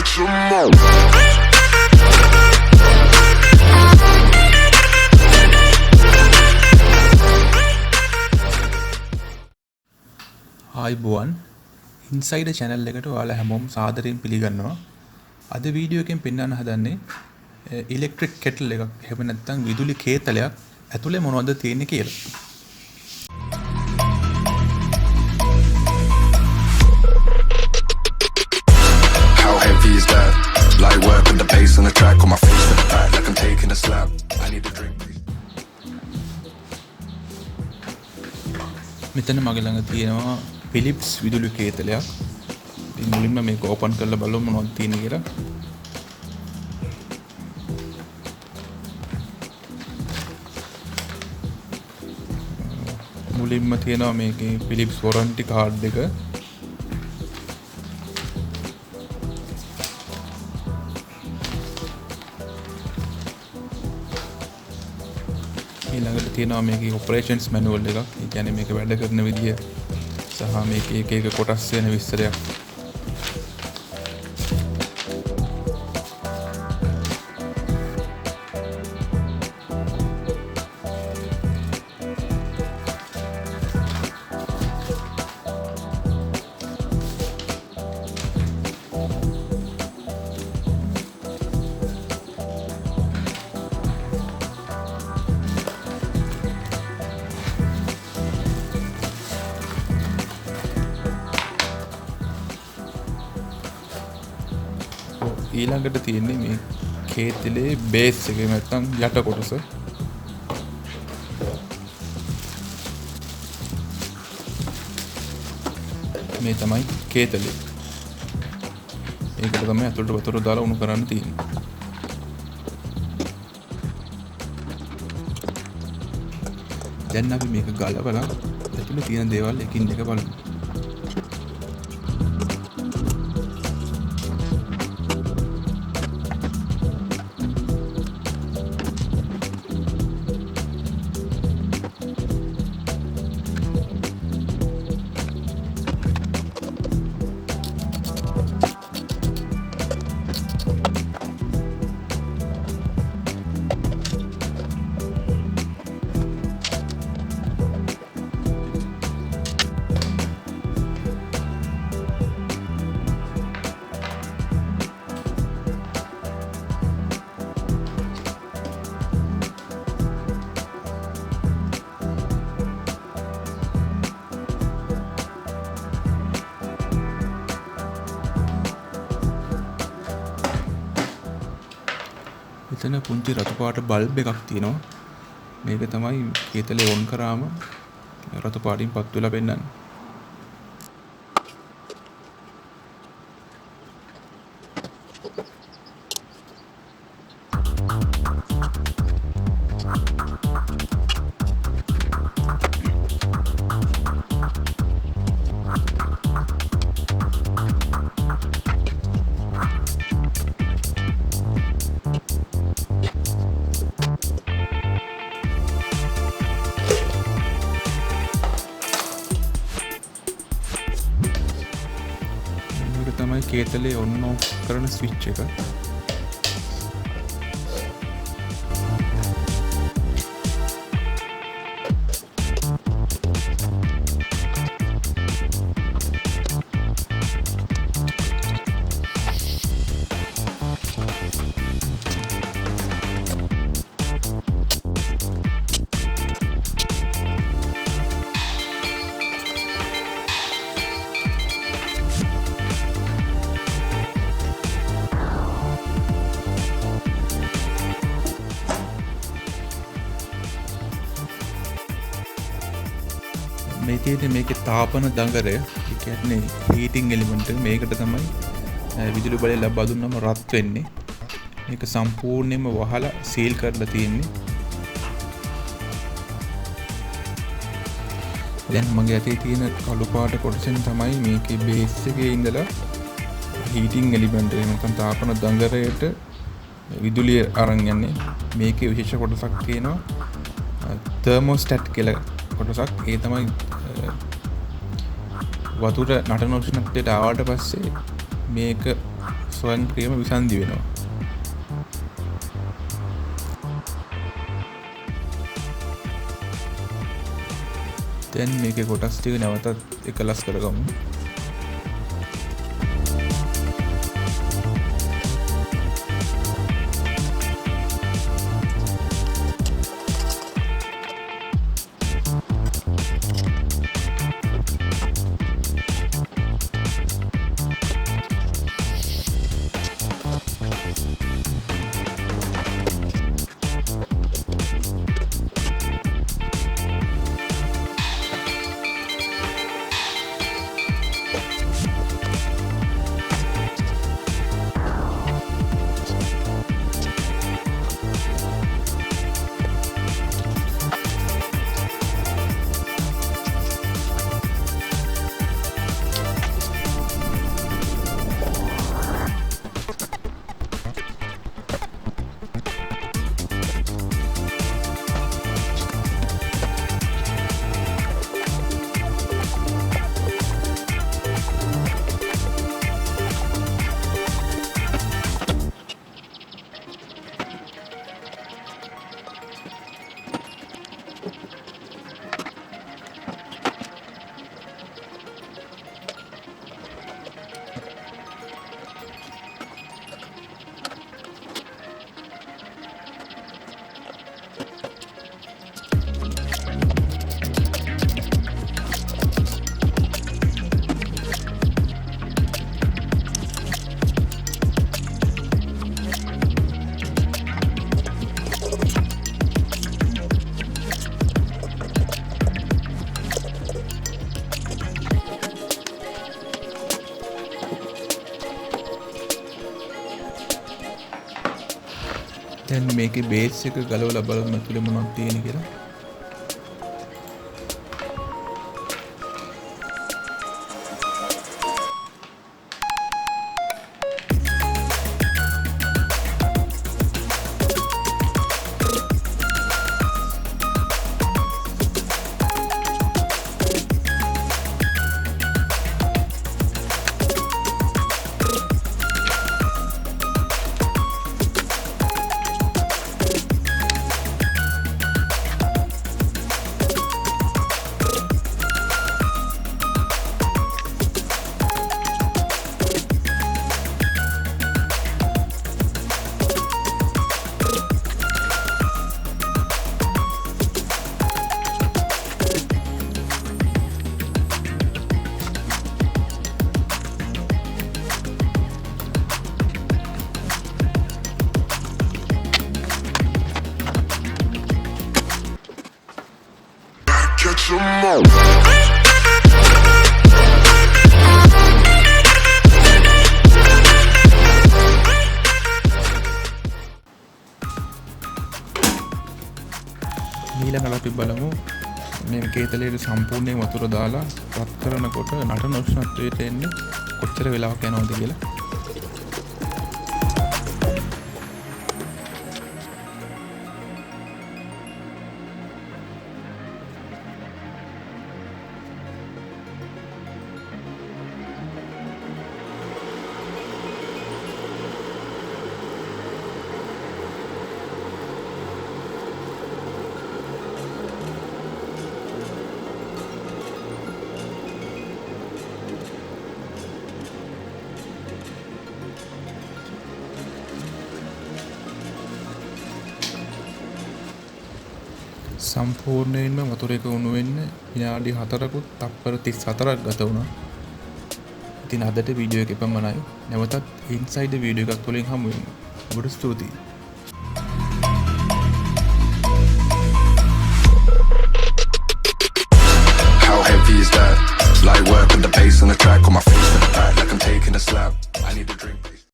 get your mouth. Hi everyone, inside the channel එකට ඔයාලා හැමෝම සාදරයෙන් පිළිගන්නවා. අද වීඩියෝ එකෙන් පෙන්වන්න හදන්නේ ඉලෙක්ට්‍රික් කෙටල් එකක්. එහෙම නැත්නම් විදුලි කේතලයක් ඇතුලේ මොනවද තියෙන්නේ කියලා. How heavy is that? Light work with the bass on the track on my face to the back like I'm taking a slap. I need a drink. මෙතන මගේ ළඟ තියෙනවා Philips විදුලි කේතලයක්. ඉතින් මුලින්ම මේක ඕපන් කරලා බලමු මොනවද තියෙන්නේ කියලා. මුලින්ම තියෙනවා මේකේ Philips warranty card එක. ඊළඟට තියෙනවා මේකේ operations manual එකක්. ඒ කියන්නේ මේක වැඩ කරන විදිය සහ මේකේ එක එක කොටස් වෙන විස්තරයක්. ඊළඟට තියෙන්නේ මේ කේතලේ බේස් එක නැත්නම් යට කොටස. මේ තමයි කේතලේ. ඒකට තමයි අතුලට වතුර දාලා උණු කරන්න තියෙන්නේ. දැන් අපි මේක ගලවලා ඇතුලේ තියෙන දේවල් එකින් එක බලමු. එතන පුංචි රතු පාට බල්බ් එකක් තියෙනවා. මේක තමයි කේතලේ ඔන් කරාම රතු පාටින් පත් වෙලා පෙන්නන්නේ. තමයි කේතලේ ඔන් ඔෆ් කරන ස්විච් එක. මේ තියෙන්නේ මේකේ තාපන දඟරය. ඒ කියන්නේ හීටින් එලිමන්ට් එක. මේකට තමයි විදුලි බලය ලබා දුන්නම රත් වෙන්නේ. මේක සම්පූර්ණයෙන්ම වහලා සීල් කරලා තියෙන්නේ. දැන් මගේ අතේ තියෙන කළු පාට කොටසෙන් තමයි මේකේ බේස් එකේ ඉඳලා හීටින් එලිමන්ට් එක නැත්නම් තාපන දඟරයට විදුලිය අරන් යන්නේ. මේකේ විශේෂ කොටසක් තියෙනවා තර්මෝස්ටැට් කියලා කොටසක්. ඒ තමයි වතුර නටන උෂ්ණත්වයට ආවට පස්සේ මේක ස්වයංක්‍රීයම විසන්ධි වෙනවා. දැන් මේකේ කොටස් ටික නැවතත් එකලස් කරගමු. දැන් මේකේ බේස් එක ගලවලා බලමු ඇතුලේ මොනවද තියෙන්නේ කියලා. Catch 'em all. ඊළඟට අපි බලමු මේ කේතලයේ සම්පූර්ණයෙන් වතුර දාලා රත් කරනකොට නටන උෂ්ණත්වයට එන්නේ කොච්චර වෙලාවක් යනවද කියලා. සම්පූර්ණයෙන්ම වතුර එක උණු වෙන්න විනාඩි 4කුත් තප්පර 34ක් ගත වුණා. ඉතින් අදට වීඩියෝ එක එපමණයි. නැවතත් ඉන්සයිඩ් වීඩියෝ එකක් තුලින් හමු වෙමු. ඔබට ස්තුතියි. How heavy is that? Light work with the bass on the track on my face.